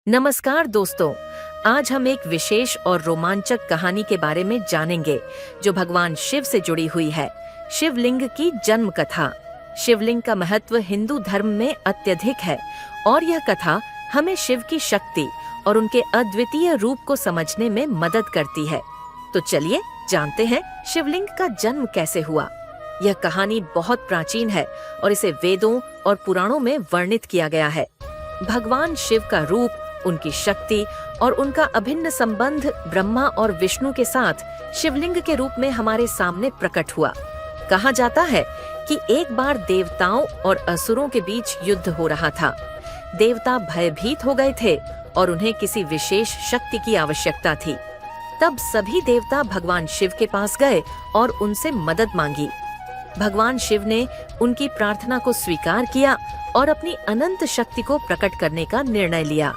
नमस्कार दोस्तों, आज हम एक विशेष और रोमांचक कहानी के बारे में जानेंगे जो भगवान शिव से जुड़ी हुई है। शिवलिंग की जन्म कथा। शिवलिंग का महत्व हिंदू धर्म में अत्यधिक है और यह कथा हमें शिव की शक्ति और उनके अद्वितीय रूप को समझने में मदद करती है। तो चलिए जानते हैं शिवलिंग का जन्म कैसे हुआ। यह कहानी बहुत प्राचीन है और इसे वेदों और पुराणों में वर्णित किया गया है। भगवान शिव का रूप, उनकी शक्ति और उनका अभिन्न संबंध ब्रह्मा और विष्णु के साथ शिवलिंग के रूप में हमारे सामने प्रकट हुआ। कहा जाता है कि एक बार देवताओं और असुरों के बीच युद्ध हो रहा था। देवता भयभीत हो गए थे और उन्हें किसी विशेष शक्ति की आवश्यकता थी। तब सभी देवता भगवान शिव के पास गए और उनसे मदद मांगी। भगवान शिव ने उनकी प्रार्थना को स्वीकार किया और अपनी अनंत शक्ति को प्रकट करने का निर्णय लिया।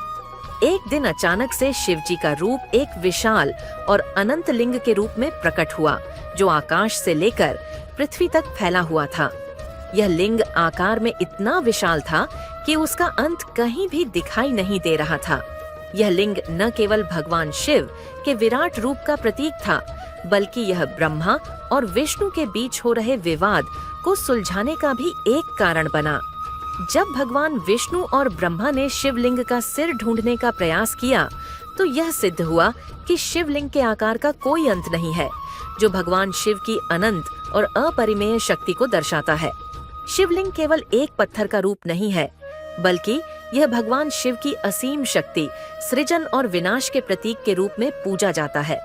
एक दिन अचानक से शिव जी का रूप एक विशाल और अनंत लिंग के रूप में प्रकट हुआ, जो आकाश से लेकर पृथ्वी तक फैला हुआ था। यह लिंग आकार में इतना विशाल था कि उसका अंत कहीं भी दिखाई नहीं दे रहा था। यह लिंग न केवल भगवान शिव के विराट रूप का प्रतीक था, बल्कि यह ब्रह्मा और विष्णु के बीच हो रहे विवाद को सुलझाने का भी एक कारण बना। जब भगवान विष्णु और ब्रह्मा ने शिवलिंग का सिर ढूंढने का प्रयास किया, तो यह सिद्ध हुआ कि शिवलिंग के आकार का कोई अंत नहीं है, जो भगवान शिव की अनंत और अपरिमेय शक्ति को दर्शाता है। शिवलिंग केवल एक पत्थर का रूप नहीं है, बल्कि यह भगवान शिव की असीम शक्ति, सृजन और विनाश के प्रतीक के रूप में पूजा जाता है।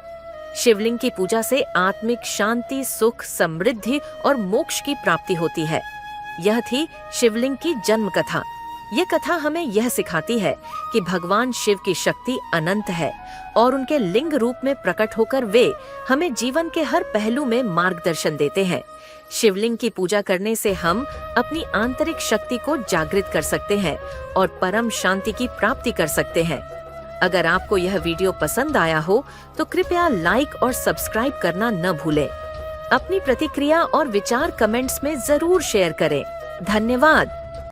शिवलिंग की पूजा से आत्मिक शांति, सुख, समृद्धि और मोक्ष की प्राप्ति होती है। यह थी शिवलिंग की जन्म कथा। यह कथा हमें यह सिखाती है कि भगवान शिव की शक्ति अनंत है और उनके लिंग रूप में प्रकट होकर वे हमें जीवन के हर पहलू में मार्गदर्शन देते हैं। शिवलिंग की पूजा करने से हम अपनी आंतरिक शक्ति को जागृत कर सकते हैं और परम शांति की प्राप्ति कर सकते हैं। अगर आपको यह वीडियो पसंद आया हो तो कृपया लाइक और सब्सक्राइब करना न भूलें। अपनी प्रतिक्रिया और विचार कमेंट्स में जरूर शेयर करें। धन्यवाद।